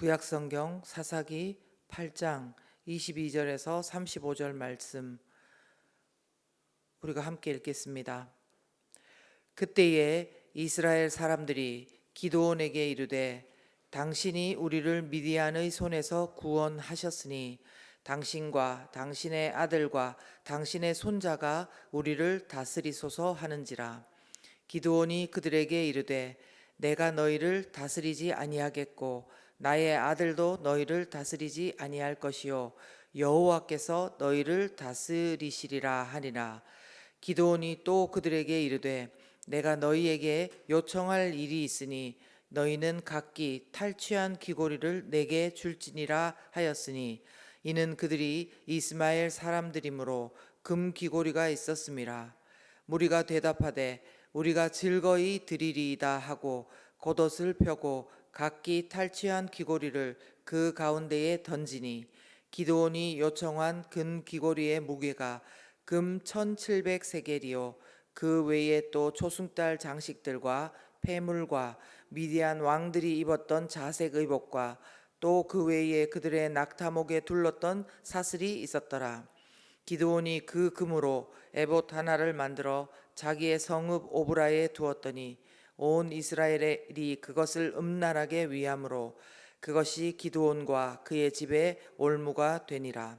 구약성경 사사기 8장 22절에서 35절 말씀 우리가 함께 읽겠습니다. 그때에 이스라엘 사람들이 기드온에게 이르되 당신이 우리를 미디안의 손에서 구원하셨으니 당신과 당신의 아들과 당신의 손자가 우리를 다스리소서 하는지라. 기드온이 그들에게 이르되 내가 너희를 다스리지 아니하겠고 나의 아들도 너희를 다스리지 아니할 것이요 여호와께서 너희를 다스리시리라 하니라. 기드온이 또 그들에게 이르되 내가 너희에게 요청할 일이 있으니 너희는 각기 탈취한 귀고리를 내게 줄지니라 하였으니 이는 그들이 이스마엘 사람들이므로 금 귀고리가 있었음이라. 무리가 대답하되 우리가 즐거이 드리리이다 하고 겉옷을 펴고 각기 탈취한 귀고리를 그 가운데에 던지니 기드온이 요청한 금 귀고리의 무게가 금 1700세겔이요 그 외에 또 초승달 장식들과 폐물과 미디안 왕들이 입었던 자색 의복과 또 그 외에 그들의 낙타목에 둘렀던 사슬이 있었더라. 기드온이 그 금으로 에봇 하나를 만들어 자기의 성읍 오브라에 두었더니 온 이스라엘이 그것을 음란하게 위함으로 그것이 기드온과 그의 집에 올무가 되니라.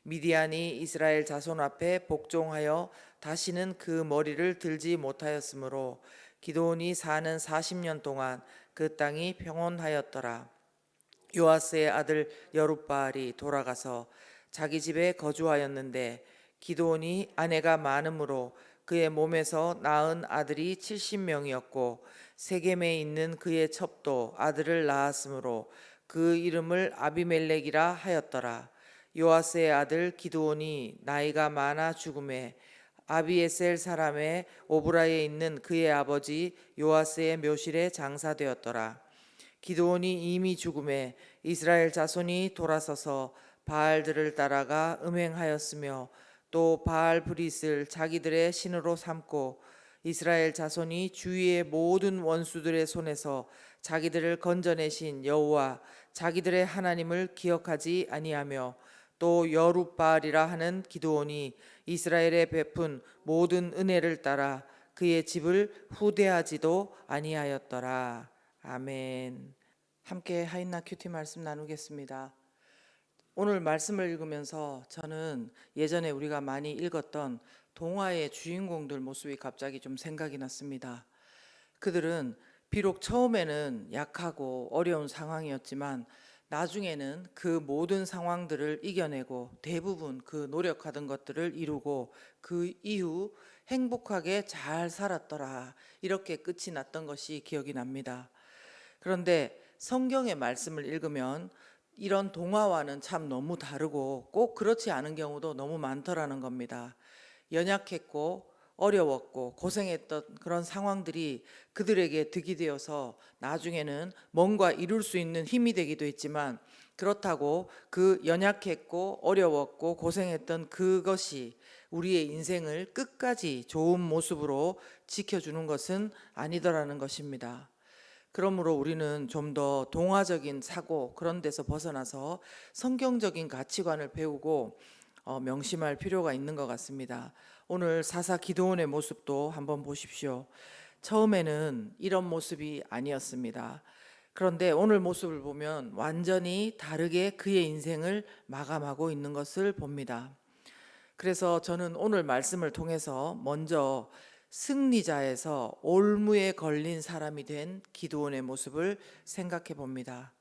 미디안이 이스라엘 자손 앞에 복종하여 다시는 그 머리를 들지 못하였으므로 기드온이 사는 40년 동안 그 땅이 평온하였더라. 요아스의 아들 여룹바알이 돌아가서 자기 집에 거주하였는데 기드온이 아내가 많으므로 그의 몸에서 낳은 아들이 70명이었고 세겜에 있는 그의 첩도 아들을 낳았으므로 그 이름을 아비멜렉이라 하였더라. 요아스의 아들 기드온이 나이가 많아 죽음에 아비에셀 사람의 오브라에 있는 그의 아버지 요아스의 묘실에 장사되었더라. 기드온이 이미 죽음에 이스라엘 자손이 돌아서서 바알들을 따라가 음행하였으며 또 바알 브릿을 자기들의 신으로 삼고 이스라엘 자손이 주위의 모든 원수들의 손에서 자기들을 건져내신 여호와 자기들의 하나님을 기억하지 아니하며 또 여룹바알이라 하는 기드온이 이스라엘에 베푼 모든 은혜를 따라 그의 집을 후대하지도 아니하였더라. 아멘. 함께 하인나 큐티 말씀 나누겠습니다. 오늘 말씀을 읽으면서 저는 예전에 우리가 많이 읽었던 동화의 주인공들 모습이 갑자기 좀 생각이 났습니다. 그들은 비록 처음에는 약하고 어려운 상황이었지만 나중에는 그 모든 상황들을 이겨내고 대부분 그 노력하던 것들을 이루고 그 이후 행복하게 잘 살았더라. 이렇게 끝이 났던 것이 기억이 납니다. 그런데 성경의 말씀을 읽으면 이런 동화와는 참 너무 다르고 꼭 그렇지 않은 경우도 너무 많더라는 겁니다. 연약했고 어려웠고 고생했던 그런 상황들이 그들에게 득이 되어서 나중에는 뭔가 이룰 수 있는 힘이 되기도 했지만 그렇다고 그 연약했고 어려웠고 고생했던 그것이 우리의 인생을 끝까지 좋은 모습으로 지켜주는 것은 아니더라는 것입니다. 그러므로 우리는 좀 더 동화적인 사고 그런 데서 벗어나서 성경적인 가치관을 배우고 명심할 필요가 있는 것 같습니다. 오늘 사사 기드온의 모습도 한번 보십시오. 처음에는 이런 모습이 아니었습니다. 그런데 오늘 모습을 보면 완전히 다르게 그의 인생을 마감하고 있는 것을 봅니다. 그래서 저는 오늘 말씀을 통해서 먼저 승리자에서 올무에 걸린 사람이 된 기드온의 모습을 생각해 봅니다.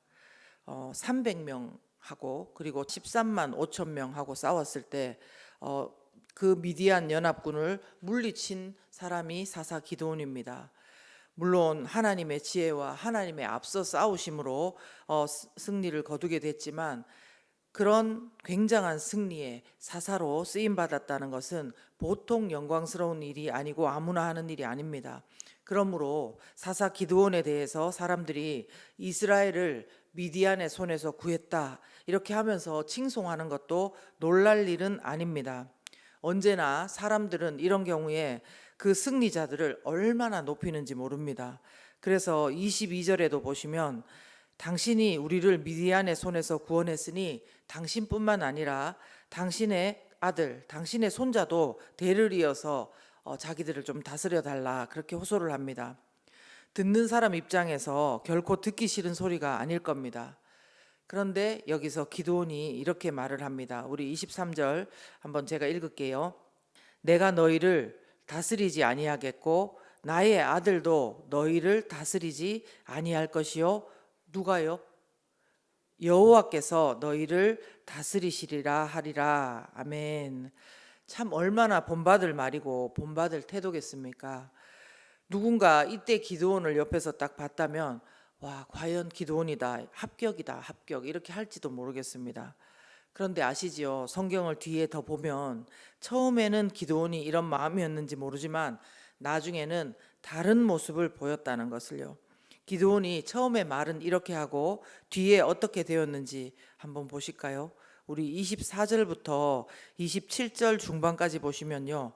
300명하고 그리고 13만 5천 명하고 싸웠을 때 그 미디안 연합군을 물리친 사람이 사사 기드온입니다. 물론 하나님의 지혜와 하나님의 앞서 싸우심으로 승리를 거두게 됐지만 그런 굉장한 승리에 사사로 쓰임받았다는 것은 보통 영광스러운 일이 아니고 아무나 하는 일이 아닙니다. 그러므로 사사 기드온에 대해서 사람들이 이스라엘을 미디안의 손에서 구했다 이렇게 하면서 칭송하는 것도 놀랄 일은 아닙니다. 언제나 사람들은 이런 경우에 그 승리자들을 얼마나 높이는지 모릅니다. 그래서 22절에도 보시면 당신이 우리를 미디안의 손에서 구원했으니 당신뿐만 아니라 당신의 아들, 당신의 손자도 대를 이어서 자기들을 좀 다스려 달라 그렇게 호소를 합니다. 듣는 사람 입장에서 결코 듣기 싫은 소리가 아닐 겁니다. 그런데 여기서 기드온이 이렇게 말을 합니다. 우리 23절 한번 제가 읽을게요. 내가 너희를 다스리지 아니하겠고 나의 아들도 너희를 다스리지 아니할 것이요. 누가요? 여호와께서 너희를 다스리시리라 하리라. 아멘. 참 얼마나 본받을 말이고 본받을 태도겠습니까? 누군가 이때 기드온을 옆에서 딱 봤다면 와, 과연 기드온이다, 합격이다, 합격 이렇게 할지도 모르겠습니다. 그런데 아시지요? 성경을 뒤에 더 보면 처음에는 기드온이 이런 마음이었는지 모르지만 나중에는 다른 모습을 보였다는 것을요. 기드온이 처음에 말은 이렇게 하고 뒤에 어떻게 되었는지 한번 보실까요? 우리 24절부터 27절 중반까지 보시면요.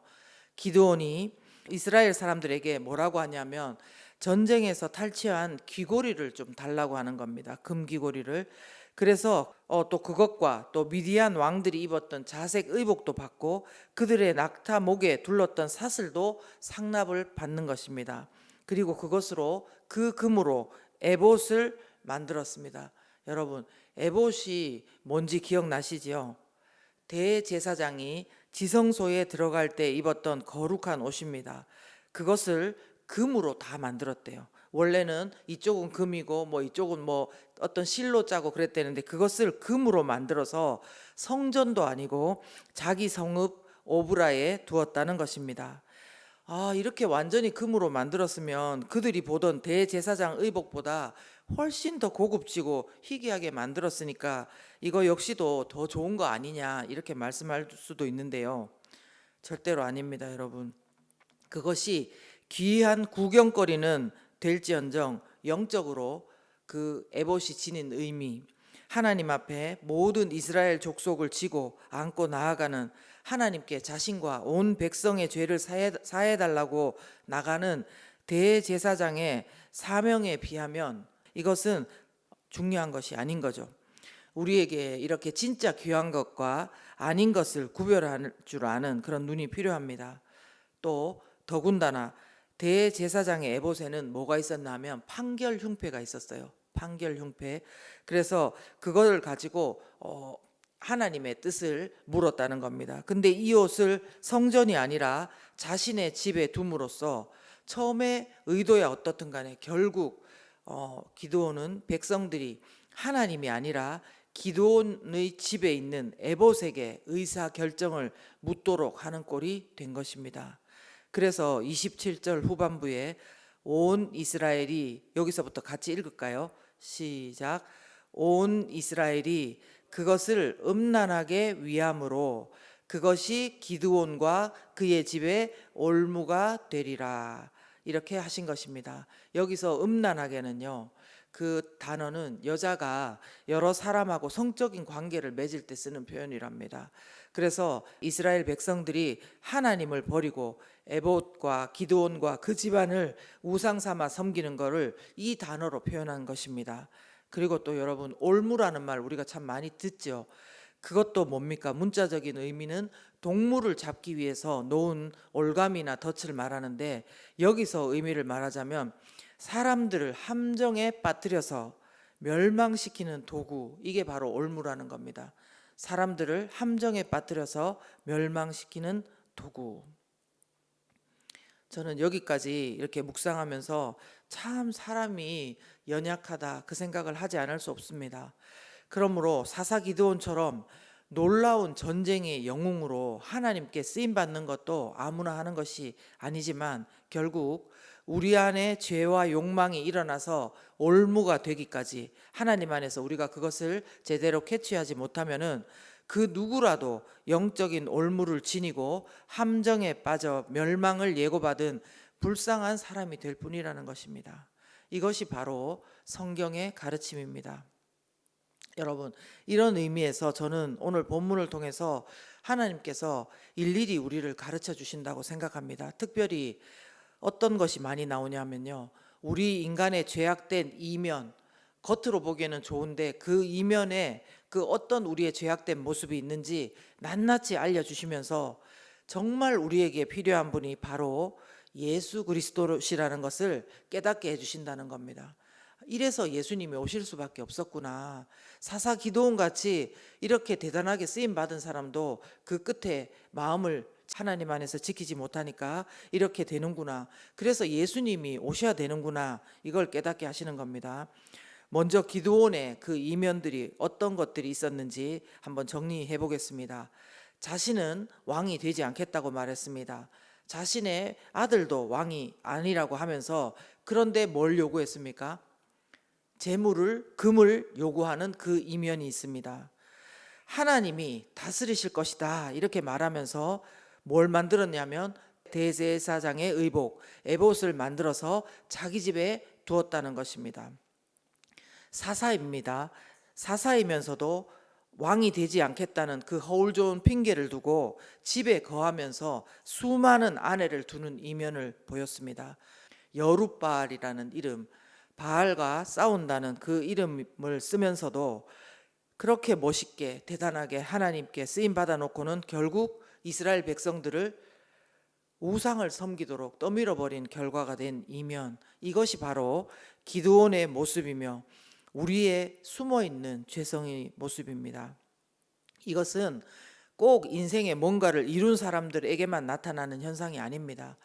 기드온이 이스라엘 사람들에게 뭐라고 하냐면 전쟁에서 탈취한 귀고리를 좀 달라고 하는 겁니다. 금귀고리를. 그래서 또 그것과 또 미디안 왕들이 입었던 자색 의복도 받고 그들의 낙타 목에 둘렀던 사슬도 상납을 받는 것입니다. 그리고 그것으로 그 금으로 에봇을 만들었습니다. 여러분, 에봇이 뭔지 기억나시지요? 대제사장이 지성소에 들어갈 때 입었던 거룩한 옷입니다. 그것을 금으로 다 만들었대요. 원래는 이쪽은 금이고 뭐 이쪽은 뭐 어떤 실로 짜고 그랬대는데 그것을 금으로 만들어서 성전도 아니고 자기 성읍 오브라에 두었다는 것입니다. 아, 이렇게 완전히 금으로 만들었으면 그들이 보던 대제사장 의복보다 훨씬 더 고급지고 희귀하게 만들었으니까 이거 역시도 더 좋은 거 아니냐 이렇게 말씀할 수도 있는데요. 절대로 아닙니다, 여러분. 그것이 귀한 구경거리는 될지언정 영적으로 그 에봇이 지닌 의미, 하나님 앞에 모든 이스라엘 족속을 지고 안고 나아가는 하나님께 자신과 온 백성의 죄를 사해달라고 나가는 대제사장의 사명에 비하면 이것은 중요한 것이 아닌 거죠. 우리에게 이렇게 진짜 귀한 것과 아닌 것을 구별할 줄 아는 그런 눈이 필요합니다. 또 더군다나 대제사장의 에봇에는 뭐가 있었나 하면 판결 흉패가 있었어요. 판결 흉패. 그래서 그걸 가지고 하나님의 뜻을 물었다는 겁니다. 근데 이 옷을 성전이 아니라 자신의 집에 둠으로써 처음에 의도야 어떻든 간에 결국 기드온은 백성들이 하나님이 아니라 기드온의 집에 있는 에봇에게 의사 결정을 묻도록 하는 꼴이 된 것입니다. 그래서 27절 후반부에 온 이스라엘이, 여기서부터 같이 읽을까요? 시작. 온 이스라엘이 그것을 음란하게 위함으로 그것이 기드온과 그의 집에 올무가 되리라. 이렇게 하신 것입니다. 여기서 음란하게는요, 그 단어는 여자가 여러 사람하고 성적인 관계를 맺을 때 쓰는 표현이랍니다. 그래서 이스라엘 백성들이 하나님을 버리고 에봇과 기드온과 그 집안을 우상 삼아 섬기는 것을 이 단어로 표현한 것입니다. 그리고 또 여러분, 올무라는 말 우리가 참 많이 듣죠. 그것도 뭡니까? 문자적인 의미는 동물을 잡기 위해서 놓은 올감이나 덫을 말하는데, 여기서 의미를 말하자면 사람들을 함정에 빠뜨려서 멸망시키는 도구, 이게 바로 올무라는 겁니다. 사람들을 함정에 빠뜨려서 멸망시키는 도구. 저는 여기까지 이렇게 묵상하면서 참 사람이 연약하다 그 생각을 하지 않을 수 없습니다. 그러므로 사사 기드온처럼 놀라운 전쟁의 영웅으로 하나님께 쓰임 받는 것도 아무나 하는 것이 아니지만 결국 우리 안에 죄와 욕망이 일어나서 올무가 되기까지 하나님 안에서 우리가 그것을 제대로 캐치하지 못하면은 그 누구라도 영적인 올무를 지니고 함정에 빠져 멸망을 예고받은 불쌍한 사람이 될 뿐이라는 것입니다. 이것이 바로 성경의 가르침입니다. 여러분, 이런 의미에서 저는 오늘 본문을 통해서 하나님께서 일일이 우리를 가르쳐 주신다고 생각합니다. 특별히 어떤 것이 많이 나오냐면요, 우리 인간의 죄악된 이면, 겉으로 보기에는 좋은데 그 이면에 그 어떤 우리의 죄악된 모습이 있는지 낱낱이 알려주시면서 정말 우리에게 필요한 분이 바로 예수 그리스도시라는 것을 깨닫게 해주신다는 겁니다. 이래서 예수님이 오실 수밖에 없었구나. 사사 기도원 같이 이렇게 대단하게 쓰임 받은 사람도 그 끝에 마음을 하나님 안에서 지키지 못하니까 이렇게 되는구나. 그래서 예수님이 오셔야 되는구나. 이걸 깨닫게 하시는 겁니다. 먼저 기드온의 그 이면들이 어떤 것들이 있었는지 한번 정리해 보겠습니다. 자신은 왕이 되지 않겠다고 말했습니다. 자신의 아들도 왕이 아니라고 하면서 그런데 뭘 요구했습니까? 재물을, 금을 요구하는 그 이면이 있습니다. 하나님이 다스리실 것이다 이렇게 말하면서 뭘 만들었냐면 대제사장의 의복, 에봇을 만들어서 자기 집에 두었다는 것입니다. 사사입니다. 사사이면서도 왕이 되지 않겠다는 그 허울 좋은 핑계를 두고 집에 거하면서 수많은 아내를 두는 이면을 보였습니다. 여룻바알이라는 이름, 바알과 싸운다는 그 이름을 쓰면서도 그렇게 멋있게 대단하게 하나님께 쓰임 받아 놓고는 결국 이스라엘 백성들을 우상을 섬기도록 떠밀어 버린 결과가 된 이면, 이것이 바로 기드온의 모습이며 우리의 숨어 있는 죄성의 모습입니다. 이것은 꼭 인생에 뭔가를 이룬 사람들에게만 나타나는 현상이 아닙니다.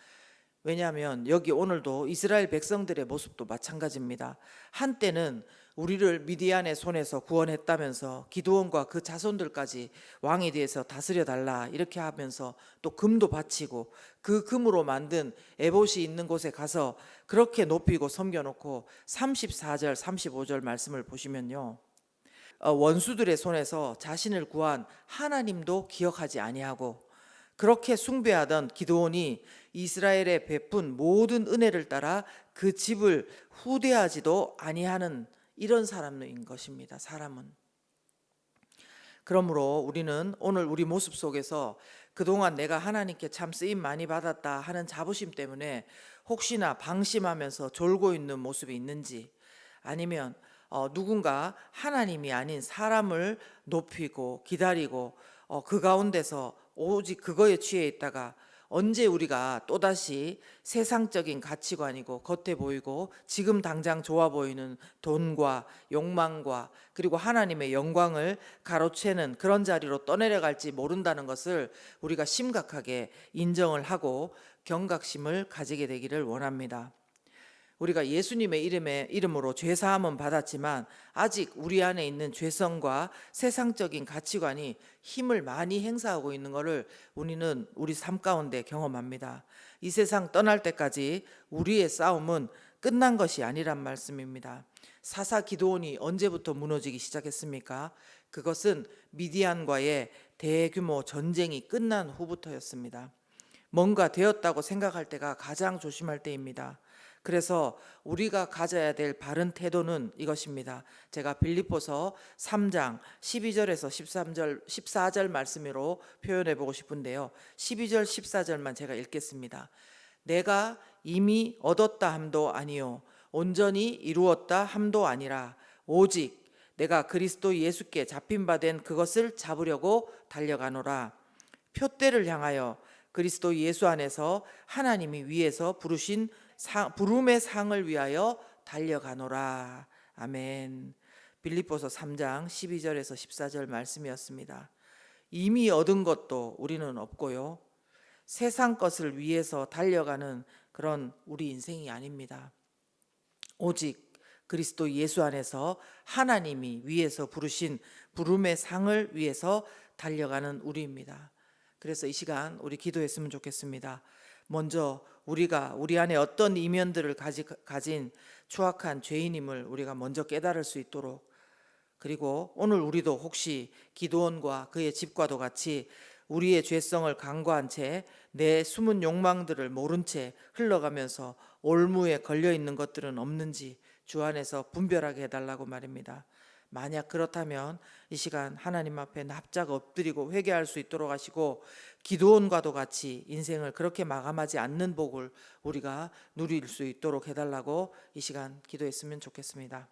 왜냐하면 여기 오늘도 이스라엘 백성들의 모습도 마찬가지입니다. 한때는 우리를 미디안의 손에서 구원했다면서 기드온과 그 자손들까지 왕에 대해서 다스려 달라 이렇게 하면서 또 금도 바치고 그 금으로 만든 에봇이 있는 곳에 가서 그렇게 높이고 섬겨놓고 34절 35절 말씀을 보시면요, 원수들의 손에서 자신을 구한 하나님도 기억하지 아니하고 그렇게 숭배하던 기드온이 이스라엘에 베푼 모든 은혜를 따라 그 집을 후대하지도 아니하는 이런 사람인 것입니다. 사람은. 그러므로 우리는 오늘 우리 모습 속에서 그동안 내가 하나님께 참 쓰임 많이 받았다 하는 자부심 때문에 혹시나 방심하면서 졸고 있는 모습이 있는지, 아니면 누군가 하나님이 아닌 사람을 높이고 기다리고 그 가운데서 오직 그거에 취해 있다가 언제 우리가 또다시 세상적인 가치관이고 겉에 보이고 지금 당장 좋아 보이는 돈과 욕망과 그리고 하나님의 영광을 가로채는 그런 자리로 떠내려갈지 모른다는 것을 우리가 심각하게 인정을 하고 경각심을 가지게 되기를 원합니다. 우리가 예수님의 이름으로 죄 사함은 받았지만 아직 우리 안에 있는 죄성과 세상적인 가치관이 힘을 많이 행사하고 있는 것을 우리는 우리 삶 가운데 경험합니다. 이 세상 떠날 때까지 우리의 싸움은 끝난 것이 아니란 말씀입니다. 사사 기드온이 언제부터 무너지기 시작했습니까? 그것은 미디안과의 대규모 전쟁이 끝난 후부터였습니다. 뭔가 되었다고 생각할 때가 가장 조심할 때입니다. 그래서 우리가 가져야 될 바른 태도는 이것입니다. 제가 빌립보서 3장 12절에서 14절 말씀으로 표현해 보고 싶은데요. 12절 14절만 제가 읽겠습니다. 내가 이미 얻었다 함도 아니요 온전히 이루었다 함도 아니라 오직 내가 그리스도 예수께 잡힌 바 된 그것을 잡으려고 달려가노라. 표대를 향하여 그리스도 예수 안에서 하나님이 위에서 부르신 부름의 상을 위하여 달려가노라. 아멘. 빌립보서 3장 12절에서 14절 말씀이었습니다. 이미 얻은 것도 우리는 없고요, 세상 것을 위해서 달려가는 그런 우리 인생이 아닙니다. 오직 그리스도 예수 안에서 하나님이 위에서 부르신 부름의 상을 위해서 달려가는 우리입니다. 그래서 이 시간 우리 기도했으면 좋겠습니다. 먼저 우리가 우리 안에 어떤 이면들을 가진 추악한 죄인임을 우리가 먼저 깨달을 수 있도록, 그리고 오늘 우리도 혹시 기드온과 그의 집과도 같이 우리의 죄성을 간과한 채 내 숨은 욕망들을 모른 채 흘러가면서 올무에 걸려 있는 것들은 없는지 주 안에서 분별하게 해달라고 말입니다. 만약 그렇다면 이 시간 하나님 앞에 납작 엎드리고 회개할 수 있도록 하시고 기드온과도 같이 인생을 그렇게 마감하지 않는 복을 우리가 누릴 수 있도록 해달라고 이 시간 기도했으면 좋겠습니다.